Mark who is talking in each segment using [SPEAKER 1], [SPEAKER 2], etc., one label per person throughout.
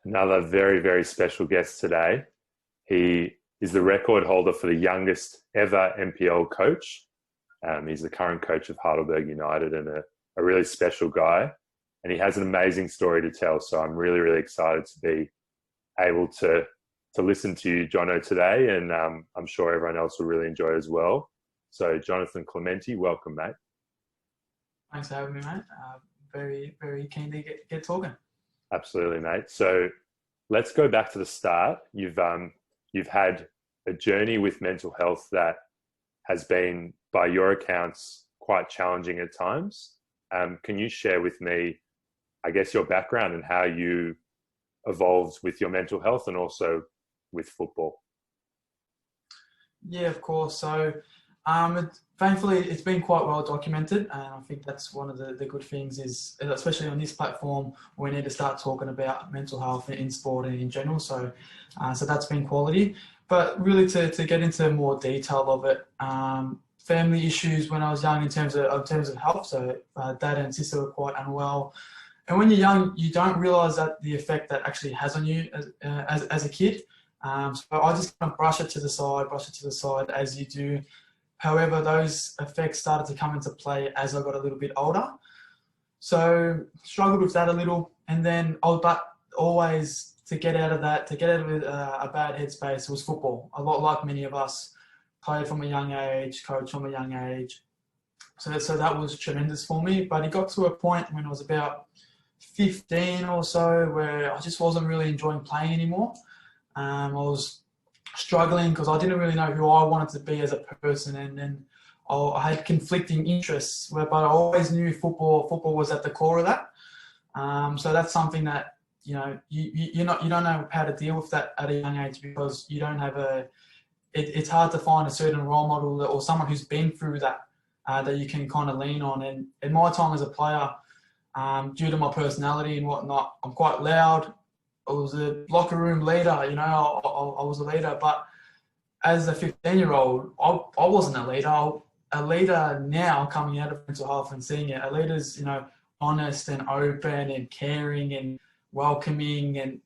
[SPEAKER 1] Another very, very special guest today. He is the record holder for the youngest ever NPL coach. He's the current coach of Heidelberg United and a really special guy. And he has an amazing story to tell. So I'm really, really excited to be able to listen to you, Johno, today. And I'm sure everyone else will really enjoy it as well. So Jonathan Clemente, welcome, mate.
[SPEAKER 2] Thanks for having me, mate. Very, very keen to get talking.
[SPEAKER 1] Absolutely, mate. So let's go back to the start. You've had a journey with mental health that has been, by your accounts, quite challenging at times. Can you share with me, I guess, your background and how you evolved with your mental health and also with football?
[SPEAKER 2] Yeah, of course. So thankfully, it's been quite well documented, and I think that's one of the good things is, especially on this platform, we need to start talking about mental health in sport and in general. So that's been quality. But really, to get into more detail of it, family issues when I was young in terms of health. So dad and sister were quite unwell, and when you're young, you don't realise that the effect that actually has on you as a kid. So I just kind of brush it to the side as you do. However, those effects started to come into play as I got a little bit older. So struggled with that a little, and then but always to get out of a bad headspace was football. A lot like many of us, played from a young age, coached from a young age. So that was tremendous for me. But it got to a point when I was about 15 or so where I just wasn't really enjoying playing anymore. I was struggling because I didn't really know who I wanted to be as a person, and then I had conflicting interests, but I always knew football was at the core of that. So that's something that you don't know how to deal with that at a young age, because you don't have it's hard to find a certain role model or someone who's been through that that you can kind of lean on. And in my time as a player, due to my personality and whatnot, I'm quite loud. I was a locker room leader, I was a leader. But as a 15-year-old, I wasn't a leader. A leader now, coming out of mental health and seeing it, a leader's, honest and open and caring and welcoming and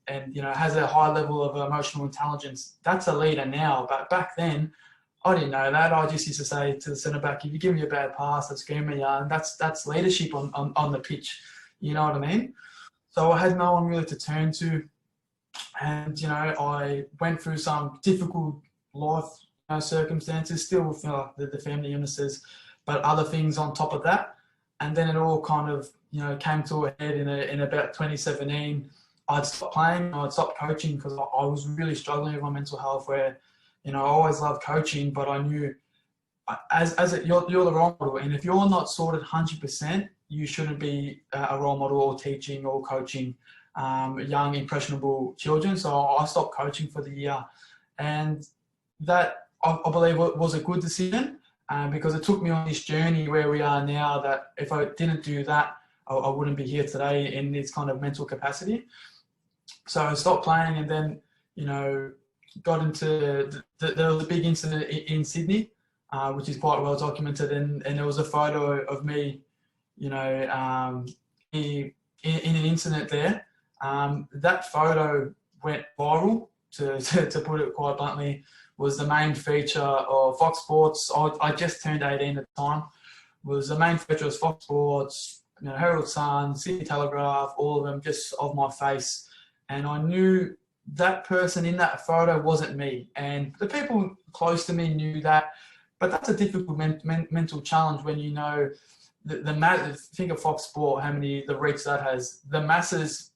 [SPEAKER 2] has a high level of emotional intelligence. That's a leader now. But back then, I didn't know that. I just used to say to the centre back, if you give me a bad pass, that's scream me. And that's leadership on the pitch. You know what I mean? So I had no one really to turn to. And, I went through some difficult life circumstances, still with the family illnesses, but other things on top of that. And then it all kind of, came to a head in about 2017. I'd stopped playing, I'd stopped coaching because I was really struggling with my mental health where, I always loved coaching, but I knew you're the role model. And if you're not sorted 100%, you shouldn't be a role model or teaching or coaching young, impressionable children. So I stopped coaching for the year. And that, I believe, was a good decision because it took me on this journey where we are now, that if I didn't do that, I wouldn't be here today in this kind of mental capacity. So I stopped playing, and then, got into, there was a big incident in Sydney, which is quite well documented. And there was a photo of me, in an incident there. That photo went viral, to put it quite bluntly, was the main feature of Fox Sports. I just turned 18 at the time. Was the main feature of Fox Sports, Herald Sun, Sydney Telegraph, all of them just of my face. And I knew that person in that photo wasn't me. And the people close to me knew that. But that's a difficult mental challenge when think of Fox Sport, the reach that has. The masses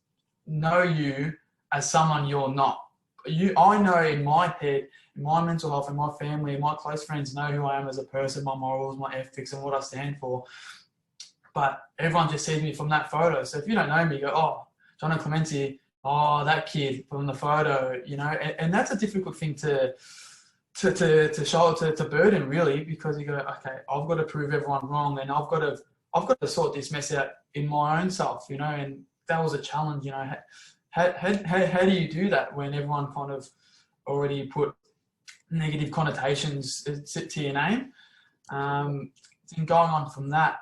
[SPEAKER 2] know you as someone you're not. I know in my head, in my mental health, and my family, and my close friends know who I am as a person, my morals, my ethics, and what I stand for. But everyone just sees me from that photo. So if you don't know me, you go, oh, Johno Clemente, oh, that kid from the photo, and that's a difficult thing to burden, really, because you go, okay, I've got to prove everyone wrong, and I've got to sort this mess out in my own self, and that was a challenge, How do you do that when everyone kind of already put negative connotations to your name? And going on from that,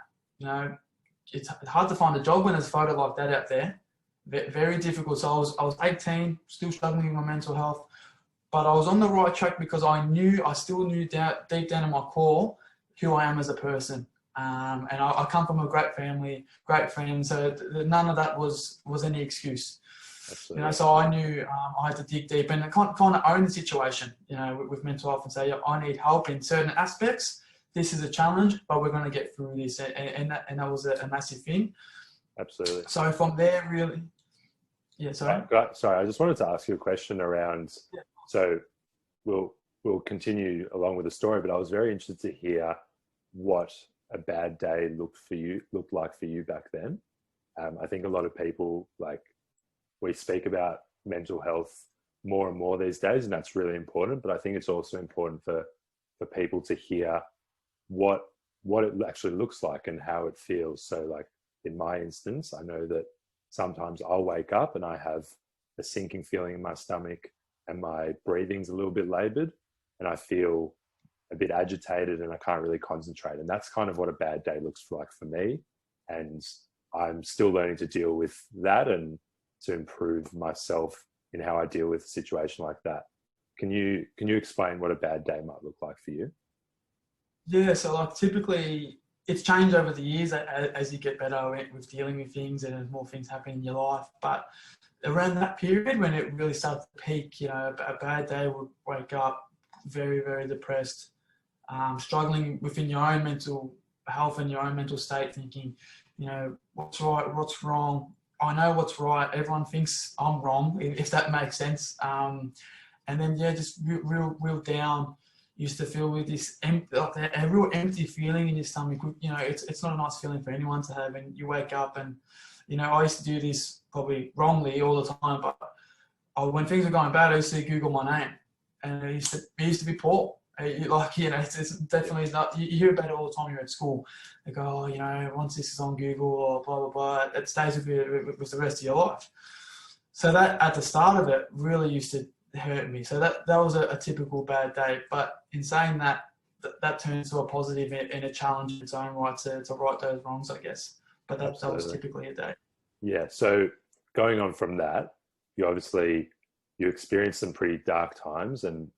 [SPEAKER 2] it's hard to find a job when there's a photo like that out there. Very difficult. So I was 18, still struggling with my mental health, but I was on the right track because I still knew deep down in my core who I am as a person. And I come from a great family, great friends, so none of that was any excuse.
[SPEAKER 1] Absolutely.
[SPEAKER 2] You know, so I knew I had to dig deep and kind of own the situation, you know, with mental health and say, yeah, I need help in certain aspects. This is a challenge, but we're going to get through this. And that was a massive thing.
[SPEAKER 1] Absolutely.
[SPEAKER 2] So from there, really, yeah, sorry.
[SPEAKER 1] Sorry, I just wanted to ask you a question around, so we'll continue along with the story, but I was very interested to hear what a bad day looked like for you back then. I think a lot of people, like, we speak about mental health more and more these days, and that's really important, but I think it's also important for people to hear what it actually looks like and how it feels. So, like, in my instance, I know that sometimes I'll wake up and I have a sinking feeling in my stomach and my breathing's a little bit labored and I feel a bit agitated and I can't really concentrate. And that's kind of what a bad day looks like for me. And I'm still learning to deal with that and to improve myself in how I deal with a situation like that. Can you explain what a bad day might look like for you?
[SPEAKER 2] Yeah, so like typically it's changed over the years as you get better with dealing with things and as more things happen in your life. But around that period when it really started to peak, you know, a bad day would wake up very, very depressed, struggling within your own mental health and your own mental state, thinking, you know, what's right, what's wrong. I know what's right. Everyone thinks I'm wrong, if that makes sense. And then, yeah, just real down. Used to feel with this a real empty feeling in your stomach. You know, it's not a nice feeling for anyone to have. And you wake up and, you know, I used to do this probably wrongly all the time, but when things were going bad, I used to Google my name, and it used to be Paul. Like, you know, it's definitely not. You hear about it all the time. You're at school. They go, oh, you know, once this is on Google or blah blah blah, it stays with you with the rest of your life. So that at the start of it really used to hurt me. So that was a typical bad day. But in saying that, that turns to a positive and a challenge in its own right to right those wrongs, I guess. But that was typically a day.
[SPEAKER 1] Yeah. So going on from that, you experienced some pretty dark times, and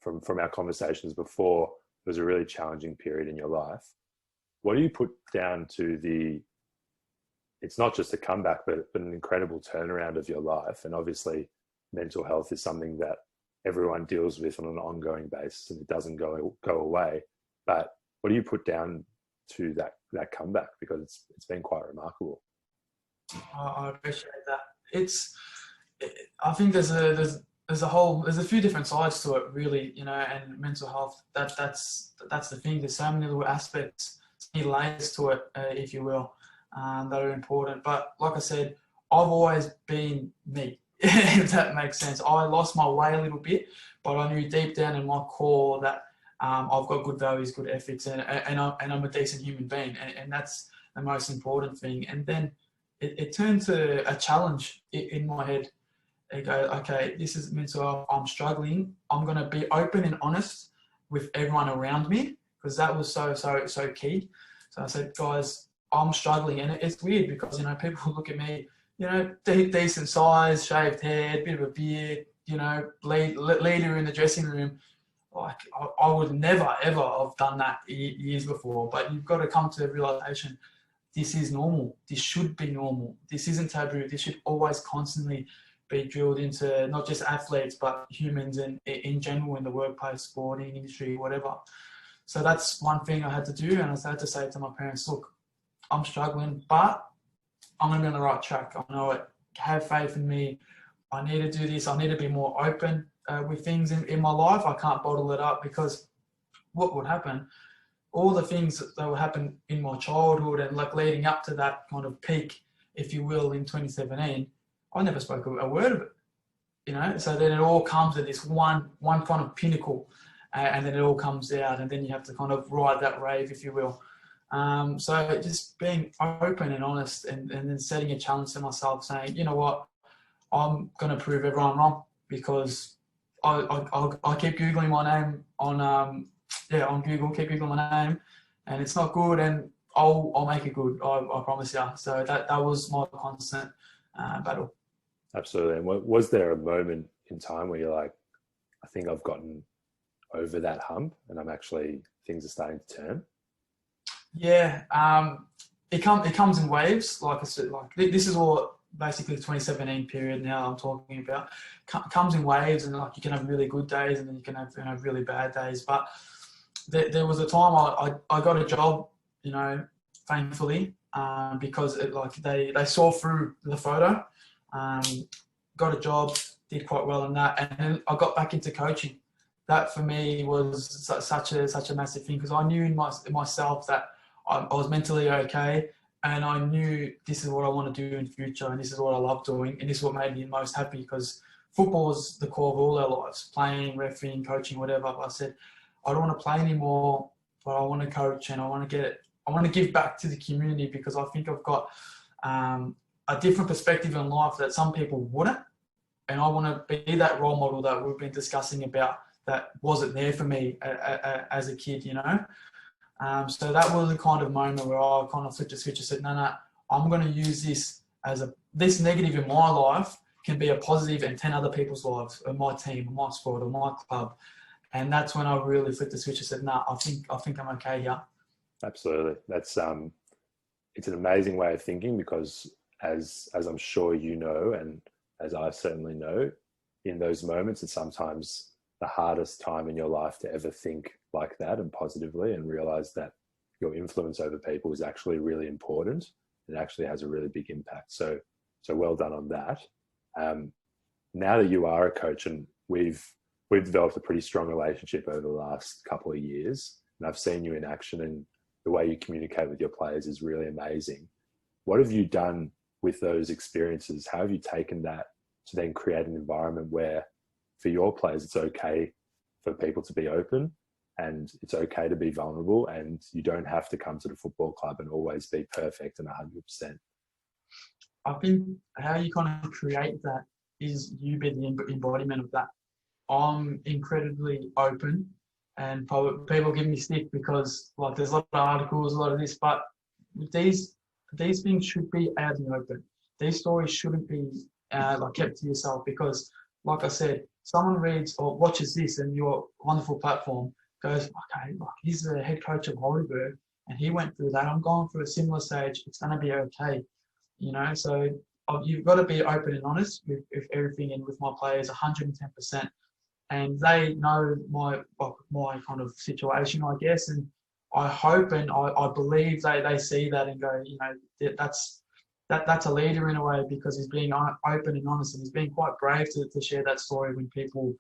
[SPEAKER 1] from our conversations before, it was a really challenging period in your life. What do you put down to it's not just a comeback, but an incredible turnaround of your life? And obviously mental health is something that everyone deals with on an ongoing basis and it doesn't go away. But what do you put down to that comeback? Because it's been quite remarkable.
[SPEAKER 2] I appreciate that. I think there's a few different sides to it, really, you know, and mental health, that's the thing. There's so many little aspects, so many layers to it, if you will, that are important. But like I said, I've always been me, if that makes sense. I lost my way a little bit, but I knew deep down in my core that I've got good values, good ethics, and I'm a decent human being, and that's the most important thing. And then it turned to a challenge in my head. I go, okay, this is mental health. I'm struggling. I'm going to be open and honest with everyone around me, because that was so key. So I said, guys, I'm struggling. And it's weird because, you know, people look at me, you know, decent size, shaved head, bit of a beard, you know, leader in the dressing room. Like, I would never, ever have done that years before. But you've got to come to the realization, this is normal. This should be normal. This isn't taboo. This should always constantly be drilled into not just athletes, but humans in general in the workplace, sporting industry, whatever. So that's one thing I had to do. And I had to say to my parents, look, I'm struggling, but I'm going to be on the right track. I know it. Have faith in me. I need to do this. I need to be more open with things in my life. I can't bottle it up, because what would happen, all the things that would happen in my childhood and like leading up to that kind of peak, if you will, in 2017, I never spoke a word of it, you know. So then it all comes to this one kind of pinnacle, and then it all comes out, and then you have to kind of ride that wave, if you will. So just being open and honest, and then setting a challenge to myself, saying, you know what, I'm going to prove everyone wrong, because I keep Googling my name on Google, keep Googling my name, and it's not good, and I'll make it good. I promise you. So that was my constant battle.
[SPEAKER 1] Absolutely. And was there a moment in time where you're like, I think I've gotten over that hump and things are starting to turn?
[SPEAKER 2] Yeah, it comes in waves. Like I said, like this is all basically the 2017 period now I'm talking about. Comes in waves, and like you can have really good days, and then you can have really bad days. But there was a time I got a job, thankfully, because they saw through the photo, got a job, did quite well in that, and then I got back into coaching. That for me was such a massive thing, because I knew in myself that I was mentally okay, and I knew this is what I want to do in future, and this is what I love doing, and this is what made me most happy, because football is the core of all our lives, playing, refereeing, coaching, whatever. But I said, I don't want to play anymore, but I want to coach, and I want to give back to the community, because I think I've got a different perspective in life that some people wouldn't, and I want to be that role model that we've been discussing about that wasn't there for me as a kid, So that was the kind of moment where I kind of flipped a switch and said, no, I'm going to use this this negative in my life can be a positive in 10 other people's lives, or my team, or my sport, or my club. And that's when I really flipped the switch and said, I think I'm okay here.
[SPEAKER 1] Absolutely. That's it's an amazing way of thinking, because as I'm sure you know, and as I certainly know, in those moments, it's sometimes the hardest time in your life to ever think like that and positively, and realize that your influence over people is actually really important. It actually has a really big impact. So well done on that. Now that you are a coach, and we've developed a pretty strong relationship over the last couple of years, and I've seen you in action, and the way you communicate with your players is really amazing. What have you done with those experiences? How have you taken that to then create an environment where for your players, it's okay for people to be open, and it's okay to be vulnerable, and you don't have to come to the football club and always be perfect and 100%?
[SPEAKER 2] I think how you kind of create that is you be the embodiment of that. I'm incredibly open, and people give me stick because like there's a lot of articles, a lot of this, but these things should be out in the open. These stories shouldn't be kept to yourself, because like I said, someone reads or watches this and your wonderful platform goes, okay, like he's the head coach of Heidelberg and he went through that. I'm going through a similar stage. It's going to be okay, So you've got to be open and honest with everything, and with my players 110%. And they know my kind of situation, I guess, and I hope and I believe they see that and go, that's a leader in a way, because he's being open and honest, and he's being quite brave to share that story when people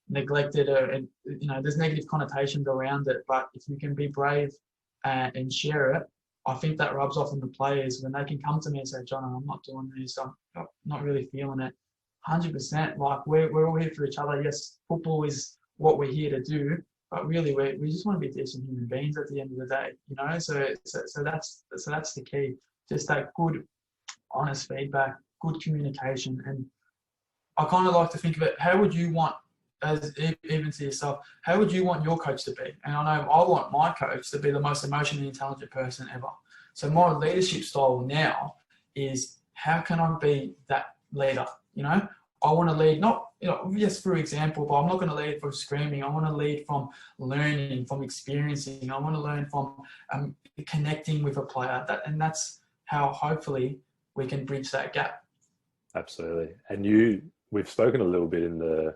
[SPEAKER 2] neglect it, and there's negative connotations around it. But if you can be brave and share it, I think that rubs off on the players when they can come to me and say, Johno, I'm not doing this, I'm not really feeling it. 100%. Like we're all here for each other. Yes, football is what we're here to do, but really we just want to be decent human beings at the end of the day, So that's the key. Just that good, honest feedback, good communication. And I kind of like to think of it, how would you want, as even to yourself, how would you want your coach to be? And I know I want my coach to be the most emotionally intelligent person ever. So my leadership style now is, how can I be that leader? I want to lead, not, yes, through example, but I'm not going to lead from screaming. I want to lead from learning, from experiencing. I want to learn from connecting with a player. And that's how hopefully we can bridge that gap.
[SPEAKER 1] Absolutely. And we've spoken a little bit in the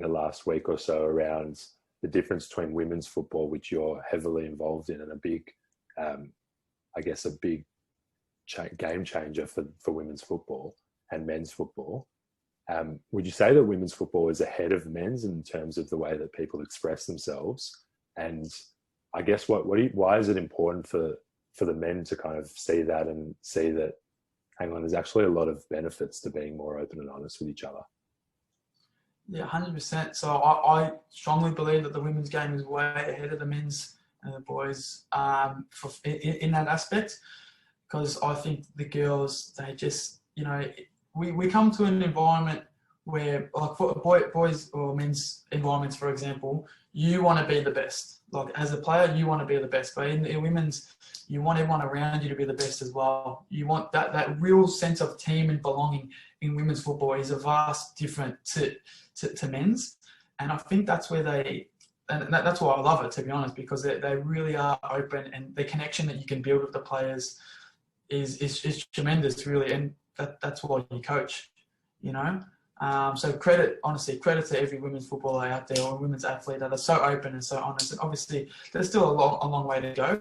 [SPEAKER 1] last week or so around the difference between women's football, which you're heavily involved in, and a big, game changer for women's football, and men's football. Would you say that women's football is ahead of men's in terms of the way that people express themselves? And I guess why is it important for the men to kind of see that and see that, hang on, there's actually a lot of benefits to being more open and honest with each other?
[SPEAKER 2] Yeah, 100%. So I strongly believe that the women's game is way ahead of the men's and the boys in that aspect, because I think the girls, they just, we come to an environment where like for boys or men's environments, for example, you want to be the best. Like as a player, you want to be the best. But in women's, you want everyone around you to be the best as well. You want that real sense of team and belonging in women's football is a vast different to men's. And I think that's where that's why I love it, to be honest, because they really are open, and the connection that you can build with the players is tremendous, really. And that's why you coach, you know. So credit to every women's footballer out there or women's athlete that are so open and so honest. And obviously, there's still a long way to go,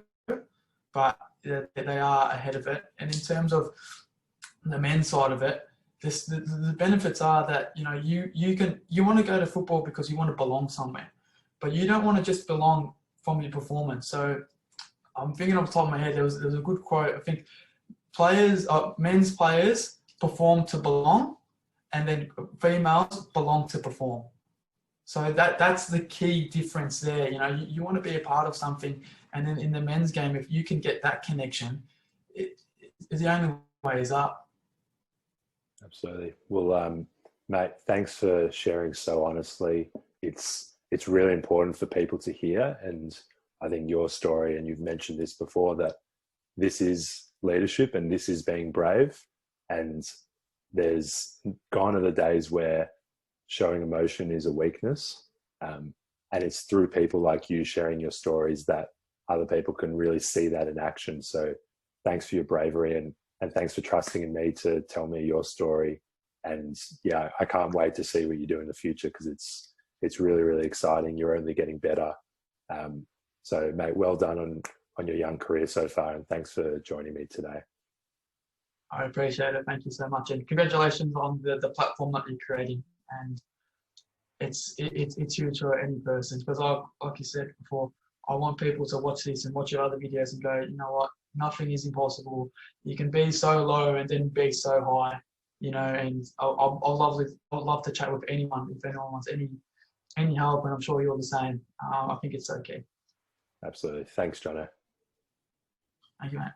[SPEAKER 2] but they are ahead of it. And in terms of the men's side of it, the benefits are that you want to go to football because you want to belong somewhere, but you don't want to just belong from your performance. So I'm thinking off the top of my head, there was a good quote. I think men's players perform to belong, and then females belong to perform. So that's the key difference there. You want to be a part of something, and then in the men's game, if you can get that connection, the only way is up.
[SPEAKER 1] Absolutely. Well, mate, thanks for sharing so honestly. It's really important for people to hear, and I think your story, and you've mentioned this before, that this is leadership and this is being brave, and there's gone are the days where showing emotion is a weakness, and it's through people like you sharing your stories that other people can really see that in action. So thanks for your bravery, and thanks for trusting in me to tell me your story. And yeah, I can't wait to see what you do in the future, because it's really, really exciting. You're only getting better. So mate, well done on your young career so far, and thanks for joining me today.
[SPEAKER 2] I appreciate it. Thank you so much, and congratulations on the platform that you're creating. And it's huge for any person, because like you said before, I want people to watch this and watch your other videos and go, you know what, nothing is impossible. You can be so low and then be so high, And I'll love to chat with anyone if anyone wants any help, and I'm sure you're the same. I think it's okay.
[SPEAKER 1] Absolutely. Thanks, Johno.
[SPEAKER 2] Thank you, mate.